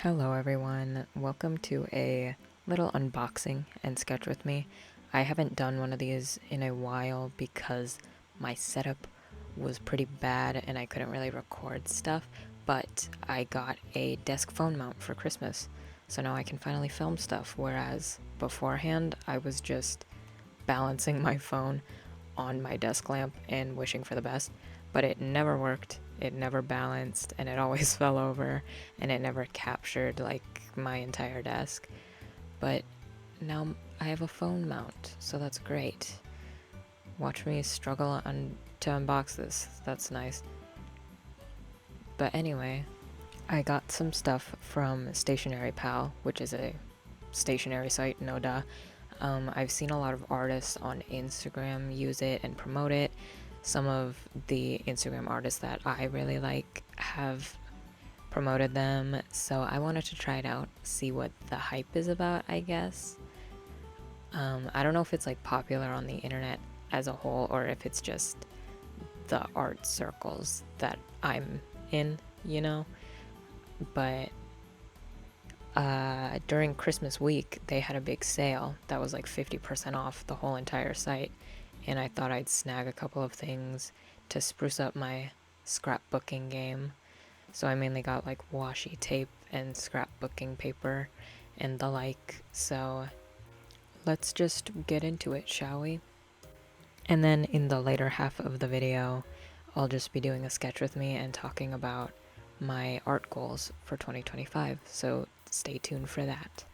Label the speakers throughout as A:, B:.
A: Hello everyone, welcome to a little unboxing and sketch with me. I haven't done one of these in a while because my setup was pretty bad and I couldn't really record stuff, but I got a desk phone mount for Christmas, so now I can finally film stuff, whereas beforehand I was just balancing my phone on my desk lamp and wishing for the best, but it never worked. It never balanced and it always fell over and it never captured like my entire desk. But now I have a phone mount, so that's great. Watch me struggle to unbox this. That's nice. But anyway, I got some stuff from Stationery Pal, which is a stationery site, no duh. I've seen a lot of artists on Instagram use it and promote it. Some of the Instagram artists that I really like have promoted them, so I wanted to try it out, see what the hype is about, I guess. I don't know if it's like popular on the internet as a whole or if it's just the art circles that I'm in, you know? But during Christmas week, they had a big sale that was like 50% off the whole entire site, and I thought I'd snag a couple of things to spruce up my scrapbooking game. So I mainly got like washi tape and scrapbooking paper and the like. So let's just get into it, shall we? And then in the later half of the video, I'll just be doing a sketch with me and talking about my art goals for 2025. So stay tuned for that.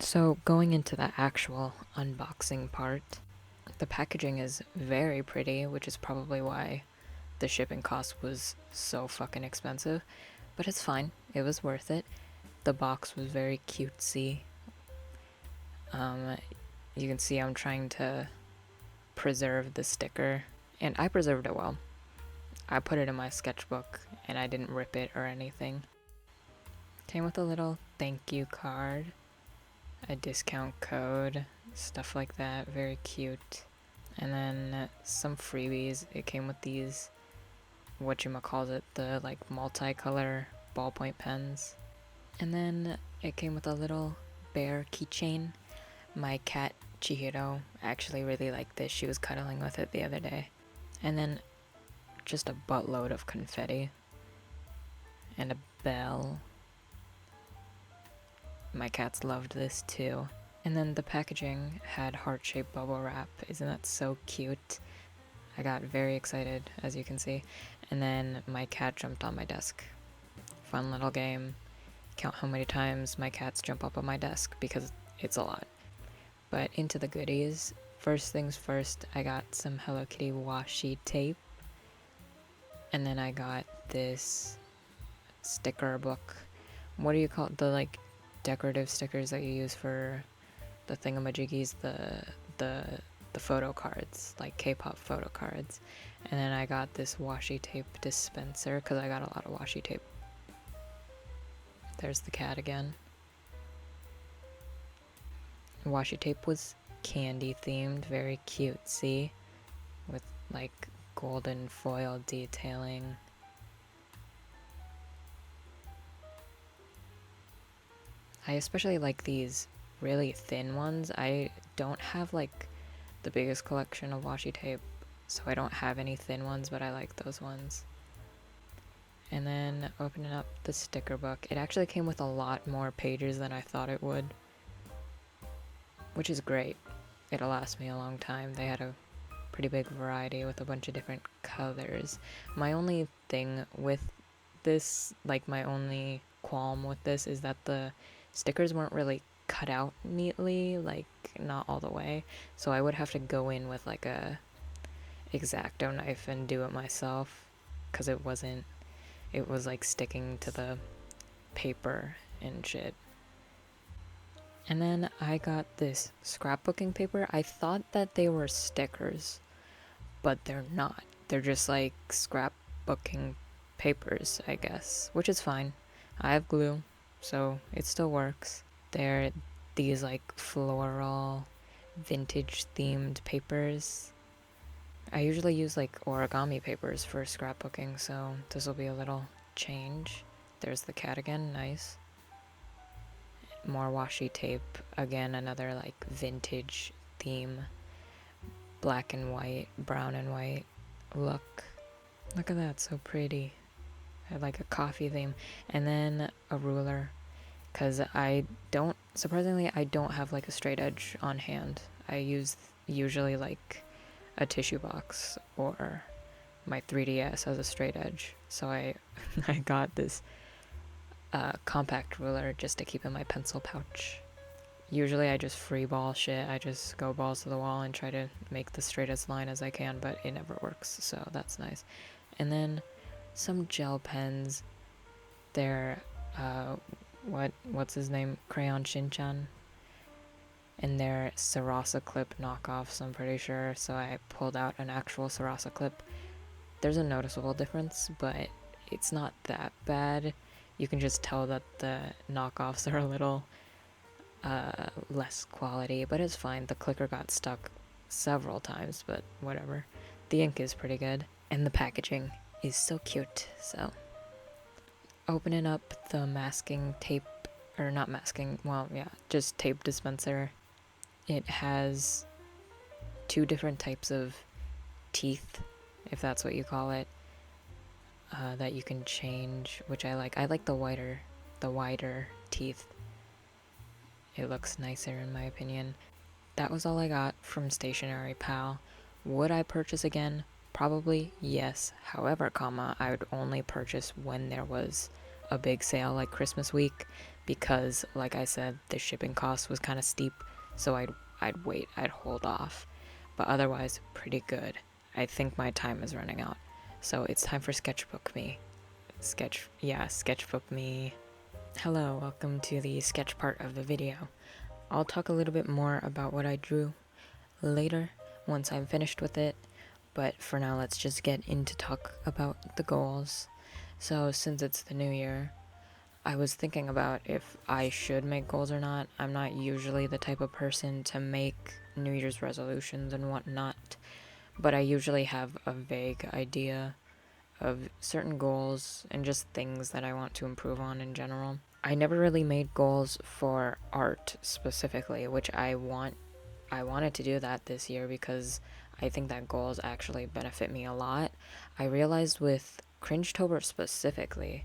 A: So going into the actual unboxing part, the packaging is very pretty, which is probably why the shipping cost was so fucking expensive, but it's fine. It was worth it. The box was very cutesy. You can see I'm trying to preserve the sticker, and I preserved it well. I put it in my sketchbook, and I didn't rip it or anything. Came with a little thank you card, a discount code, stuff like that. Very cute. And then some freebies. It came with these, whatchamacallit, the like multicolor ballpoint pens. And then it came with a little bear keychain. My cat Chihiro actually really liked this. She was cuddling with it the other day. And then just a buttload of confetti and a bell. My cats loved this too. And then the packaging had heart-shaped bubble wrap. Isn't that so cute? I got very excited, as you can see. And then my cat jumped on my desk. Fun little game. Count how many times my cats jump up on my desk, because it's a lot. But into the goodies. First things first, I got some Hello Kitty washi tape. And then I got this sticker book. What do you call it? The like decorative stickers that you use for the thingamajiggies, the photo cards, like K-pop photo cards. And then I got this washi tape dispenser because I got a lot of washi tape. There's the cat again. Washi tape was candy themed, very cutesy, with like golden foil detailing. I especially like these really thin ones. I don't have like the biggest collection of washi tape, so I don't have any thin ones, but I like those ones. And then opening up the sticker book, it actually came with a lot more pages than I thought it would, which is great. It'll last me a long time. They had a pretty big variety with a bunch of different colors. My only thing with this, like my only qualm with this, is that the stickers weren't really cut out neatly, like not all the way. So I would have to go in with like a X-Acto knife and do it myself, because it was like sticking to the paper and shit. And then I got this scrapbooking paper. I thought that they were stickers, but they're not. They're just like scrapbooking papers, I guess, which is fine. I have glue, so it still works. They're these like floral, vintage themed papers. I usually use like origami papers for scrapbooking, so this will be a little change. There's the cat again, nice. More washi tape, again another like vintage theme. Black and white, brown and white. Look at that, so pretty. I have like a coffee theme. And then a ruler, because surprisingly, I don't have like a straight edge on hand. I use usually like a tissue box or my 3DS as a straight edge. So I got this compact ruler just to keep in my pencil pouch. Usually I just free ball shit. I just go balls to the wall and try to make the straightest line as I can, but it never works, so that's nice. And then some gel pens. They're what's his name? Crayon Shinchan. And they're Sarasa clip knockoffs, I'm pretty sure. So I pulled out an actual Sarasa clip. There's a noticeable difference, but it's not that bad. You can just tell that the knockoffs are a little less quality, but it's fine. The clicker got stuck several times, but whatever. The ink is pretty good, and the packaging is so cute. So, opening up the masking tape, or not masking, well, yeah, just tape dispenser. It has 2 different types of teeth, if that's what you call it, that you can change, which I like. I like the wider teeth. It looks nicer in my opinion. That was all I got from Stationery Pal. Would I purchase again? Probably yes. However, I would only purchase when there was a big sale like Christmas week, because like I said, the shipping cost was kind of steep, so I'd wait, I'd hold off. But otherwise, pretty good. I think my time is running out. So it's time for Sketchbook Me. Sketchbook Me. Hello, welcome to the sketch part of the video. I'll talk a little bit more about what I drew later once I'm finished with it, but for now let's just get into talk about the goals. So since it's the new year, I was thinking about if I should make goals or not. I'm not usually the type of person to make New Year's resolutions and whatnot, but I usually have a vague idea of certain goals and just things that I want to improve on in general. I never really made goals for art specifically, which I wanted to do that this year because I think that goals actually benefit me a lot. I realized with Cringetober specifically,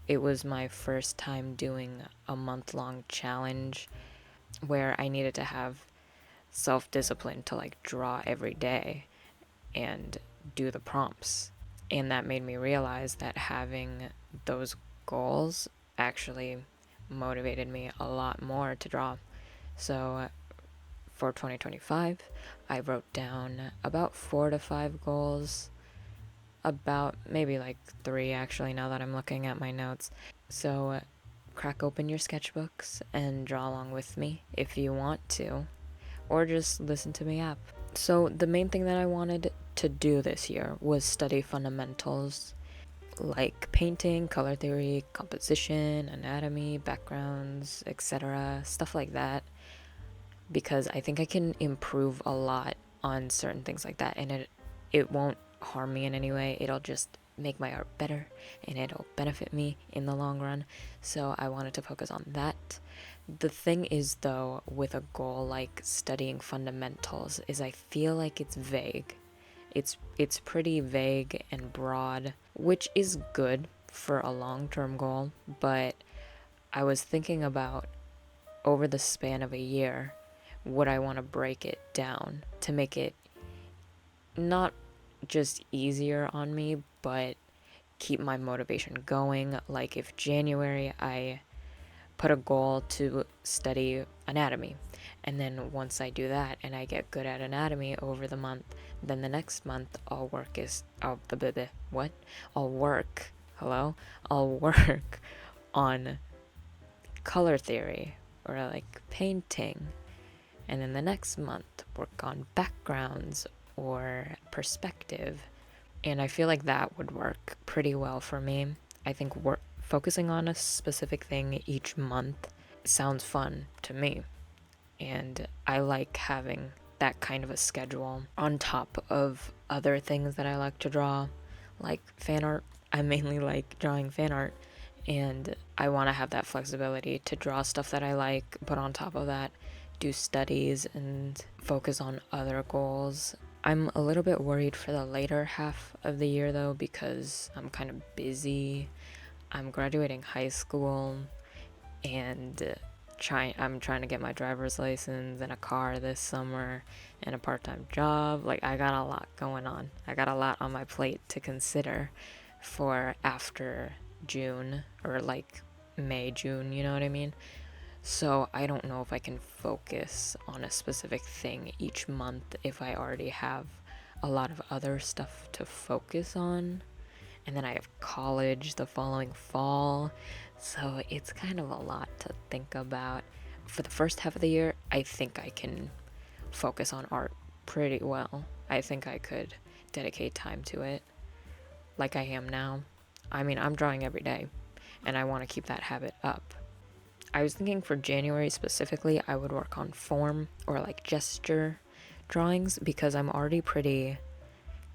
A: it was my first time doing a month-long challenge where I needed to have self-discipline to like draw every day and do the prompts. And that made me realize that having those goals actually motivated me a lot more to draw. So for 2025, I wrote down about 4 to 5 goals, about maybe like 3 actually now that I'm looking at my notes. So crack open your sketchbooks and draw along with me if you want to, or just listen to me app. So the main thing that I wanted to do this year was study fundamentals like painting, color theory, composition, anatomy, backgrounds, etc., stuff like that, because I think I can improve a lot on certain things like that, and it won't harm me in any way. It'll just make my art better and it'll benefit me in the long run. So I wanted to focus on that. The thing is though, with a goal like studying fundamentals, is I feel like it's vague. It's pretty vague and broad, which is good for a long-term goal, but I was thinking about over the span of a year, would I want to break it down to make it not just easier on me, but keep my motivation going. Like if January I put a goal to study anatomy, and then once I do that and I get good at anatomy over the month, then the next month I'll work on color theory or like painting, and then the next month work on backgrounds or perspective. And I feel like that would work pretty well for me. I think focusing on a specific thing each month sounds fun to me. And I like having that kind of a schedule on top of other things that I like to draw, like fan art. I mainly like drawing fan art, and I want to have that flexibility to draw stuff that I like, but on top of that, do studies and focus on other goals. I'm a little bit worried for the later half of the year though, because I'm kind of busy. I'm graduating high school, and I'm trying to get my driver's license and a car this summer and a part-time job. Like, I got a lot going on. I got a lot on my plate to consider for after June, or like May, June, you know what I mean? So I don't know if I can focus on a specific thing each month if I already have a lot of other stuff to focus on. And then I have college the following fall. So it's kind of a lot to think about. For the first half of the year, I think I can focus on art pretty well. I think I could dedicate time to it like I am now. I mean, I'm drawing every day, and I want to keep that habit up. I was thinking for January specifically, I would work on form or like gesture drawings, because I'm already pretty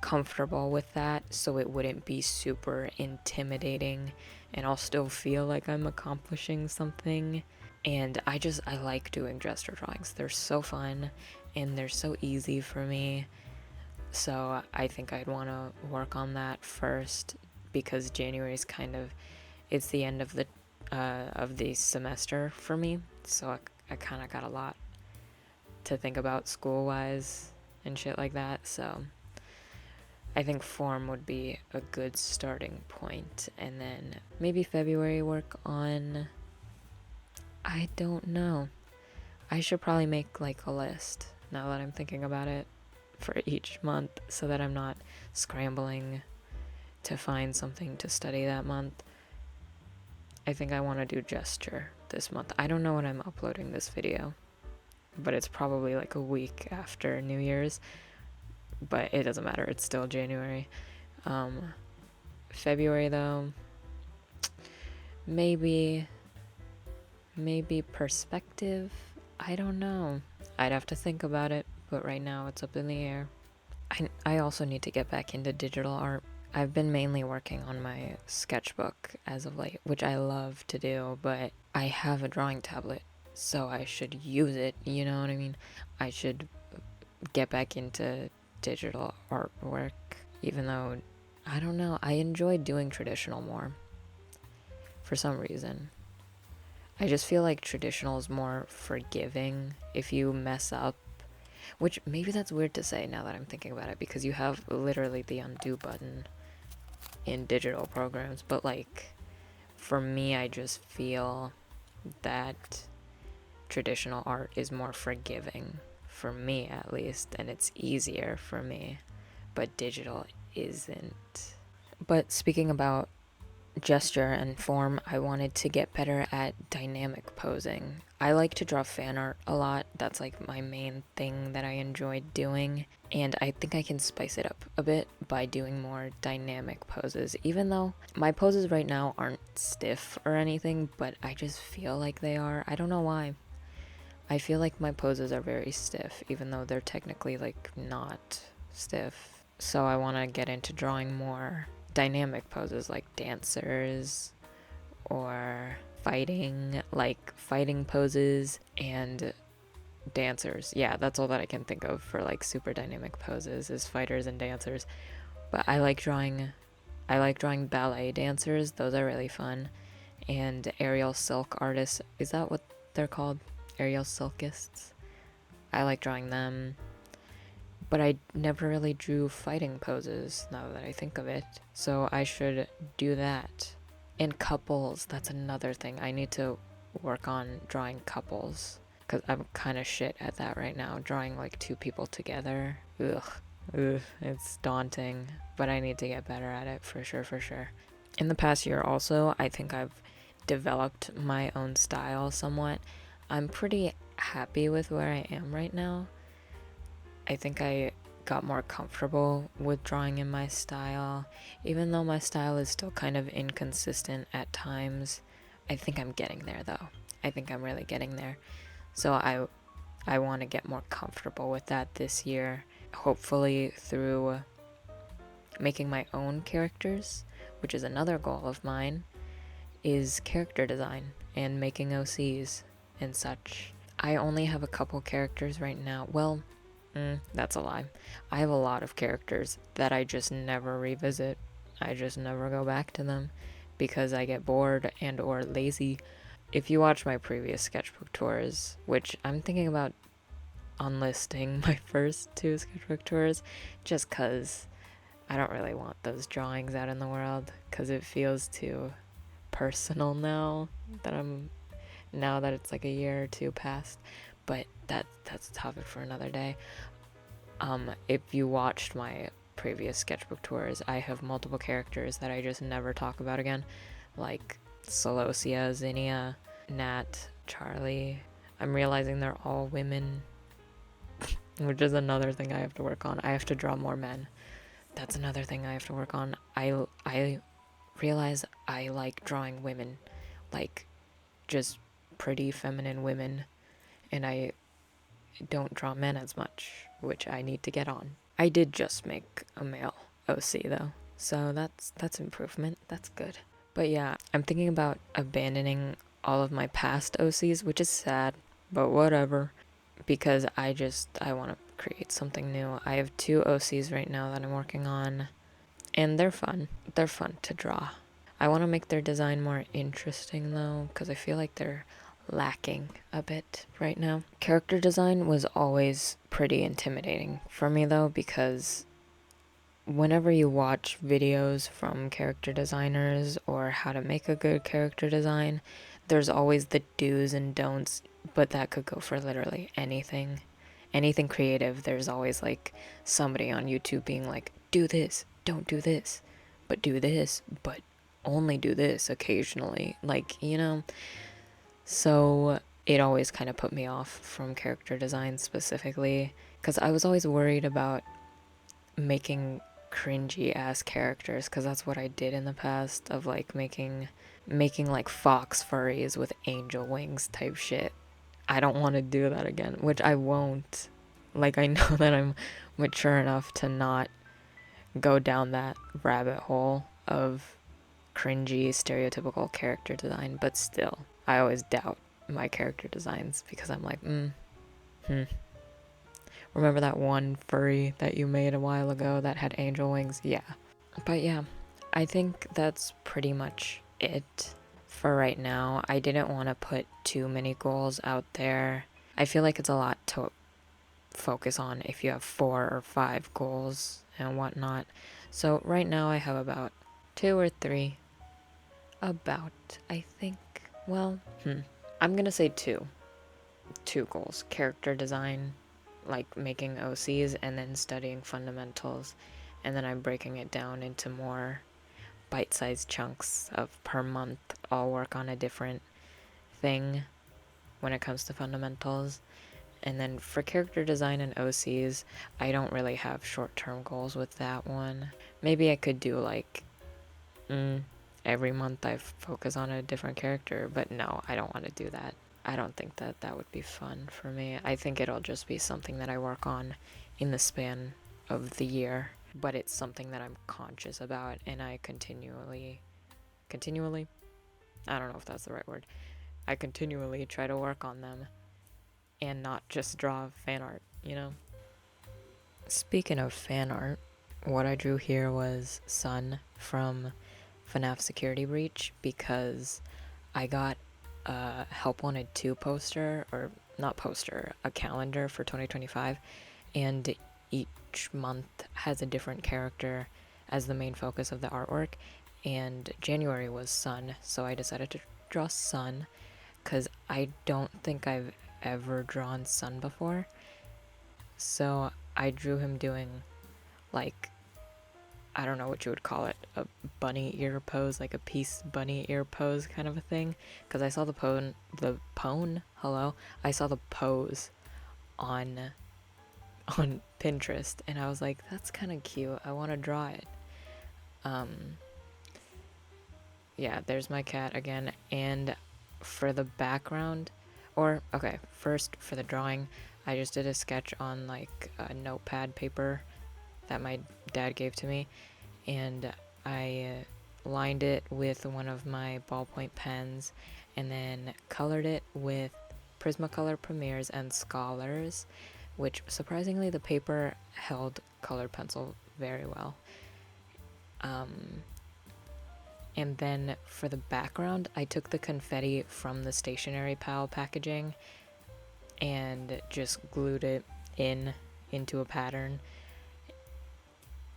A: comfortable with that, so it wouldn't be super intimidating, and I'll still feel like I'm accomplishing something. And I like doing gesture drawings. They're so fun and they're so easy for me. So I think I'd want to work on that first, because January is kind of, it's the end of the semester for me. So I kind of got a lot to think about school wise and shit like that. So I think form would be a good starting point. And then maybe February work on, I don't know. I should probably make like a list now that I'm thinking about it for each month, so that I'm not scrambling to find something to study that month. I think I want to do gesture this month. I don't know when I'm uploading this video, but it's probably like a week after New Year's. But it doesn't matter, it's still January. February though, maybe perspective. I don't know. I'd have to think about it, but right now it's up in the air. I also need to get back into digital art. I've been mainly working on my sketchbook as of late, which I love to do, but I have a drawing tablet, so I should use it, you know what I mean? I should get back into digital artwork, even though, I don't know, I enjoy doing traditional more for some reason. I just feel like traditional is more forgiving if you mess up, which maybe that's weird to say now that I'm thinking about it, because you have literally the undo button in digital programs, but like for me, I just feel that traditional art is more forgiving, for me at least, and it's easier for me, but digital isn't. But speaking about gesture and form, I wanted to get better at dynamic posing. I like to draw fan art a lot. That's like my main thing that I enjoy doing, and I think I can spice it up a bit by doing more dynamic poses, even though my poses right now aren't stiff or anything, but I just feel like they are. I don't know why. I feel like my poses are very stiff, even though they're technically like not stiff. So I want to get into drawing more dynamic poses, like dancers or fighting poses and dancers. Yeah, that's all that I can think of for like super dynamic poses, is fighters and dancers. But I like drawing ballet dancers. Those are really fun. And aerial silk artists. Is that what they're called? Aerial silkists. I like drawing them. But I never really drew fighting poses, now that I think of it. So I should do that. And couples, that's another thing. I need to work on drawing couples, because I'm kind of shit at that right now. Drawing like two people together. Ugh, it's daunting. But I need to get better at it, for sure. In the past year also, I think I've developed my own style somewhat. I'm pretty happy with where I am right now. I think I got more comfortable with drawing in my style. Even though my style is still kind of inconsistent at times, I think I'm getting there though. I think I'm really getting there. So I want to get more comfortable with that this year. Hopefully through making my own characters, which is another goal of mine, is character design and making OCs and such. I only have a couple characters right now. Well, that's a lie. I have a lot of characters that I just never revisit. I just never go back to them because I get bored and or lazy. If you watch my previous sketchbook tours, which I'm thinking about unlisting my first 2 sketchbook tours just because I don't really want those drawings out in the world because it feels too personal now that it's like a year or 2 past. But that's a topic for another day. If you watched my previous sketchbook tours, I have multiple characters that I just never talk about again, like Celosia, Zinnia, Nat, Charlie. I'm realizing they're all women, which is another thing I have to work on. I have to draw more men. That's another thing I have to work on. I realize I like drawing women, like just pretty feminine women, and I don't draw men as much, which I need to get on. I did just make a male OC though, so that's improvement. That's good. But yeah, I'm thinking about abandoning all of my past OCs, which is sad, but whatever, because I want to create something new. I have 2 OCs right now that I'm working on, and they're fun. They're fun to draw. I want to make their design more interesting though, because I feel like they're lacking a bit right now. Character design was always pretty intimidating for me though, because whenever you watch videos from character designers or how to make a good character design, there's always the do's and don'ts, but that could go for literally anything. Anything creative, there's always like somebody on YouTube being like, do this, don't do this, but do this, but only do this occasionally. Like, So it always kind of put me off from character design specifically, because I was always worried about making cringy ass characters, because that's what I did in the past, of like making like fox furries with angel wings type shit. I don't want to do that again, which I won't. Like, I know that I'm mature enough to not go down that rabbit hole of cringy stereotypical character design, but still I always doubt my character designs because I'm like, remember that one furry that you made a while ago that had angel wings? Yeah. But yeah, I think that's pretty much it for right now. I didn't want to put too many goals out there. I feel like it's a lot to focus on if you have 4 or 5 goals and whatnot. So right now I have about 2 or 3. I think, well, I'm gonna say 2 goals: character design, like making OCs, and then studying fundamentals, and then I'm breaking it down into more bite-sized chunks of per month. I'll work on a different thing when it comes to fundamentals. And then for character design and OCs, I don't really have short-term goals with that one. Maybe I could do like every month I focus on a different character, but no, I don't want to do that. I don't think that would be fun for me. I think it'll just be something that I work on in the span of the year, but it's something that I'm conscious about, and I continually, I don't know if that's the right word, I continually try to work on them and not just draw fan art. Speaking of fan art, what I drew here was Sun from FNAF Security Breach, because I got a Help Wanted 2 poster, or not poster, a calendar for 2025, and each month has a different character as the main focus of the artwork, and January was Sun, so I decided to draw Sun, because I don't think I've ever drawn Sun before, so I drew him doing, like, I don't know what you would call it, a bunny ear pose, like a peace bunny ear pose kind of a thing, because I saw I saw the pose on Pinterest, and I was like, that's kind of cute, I want to draw it. Yeah, there's my cat again, and for the background, first for the drawing, I just did a sketch on like a notepad paper that my dad gave to me, and I lined it with one of my ballpoint pens and then colored it with Prismacolor Premiers and Scholars, which surprisingly the paper held colored pencil very well. And then for the background, I took the confetti from the Stationery Pal packaging and just glued it into a pattern,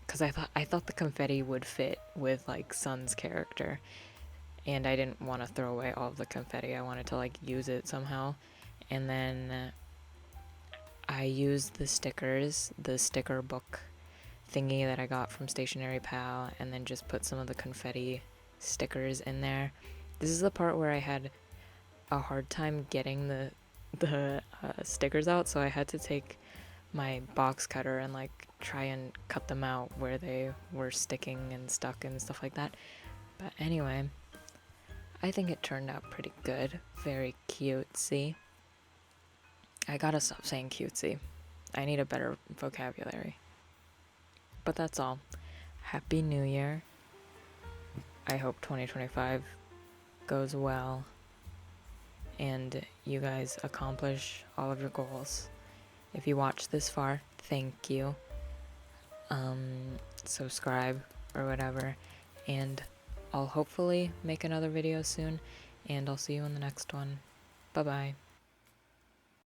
A: because I thought the confetti would fit with like Sun's character, and I didn't want to throw away all of the confetti. I wanted to like use it somehow. And then I used the stickers, the sticker book thingy that I got from Stationery Pal, and then just put some of the confetti stickers in there. This is the part where I had a hard time getting the stickers out, so I had to take my box cutter and like try and cut them out where they were sticking and stuck and stuff like that. But anyway, I think it turned out pretty good. Very cutesy. I gotta stop saying cutesy. I need a better vocabulary. But that's all. Happy New Year. I hope 2025 goes well and you guys accomplish all of your goals. If you watched this far, thank you. Subscribe or whatever, and I'll hopefully make another video soon, and I'll see you in the next one. Bye bye.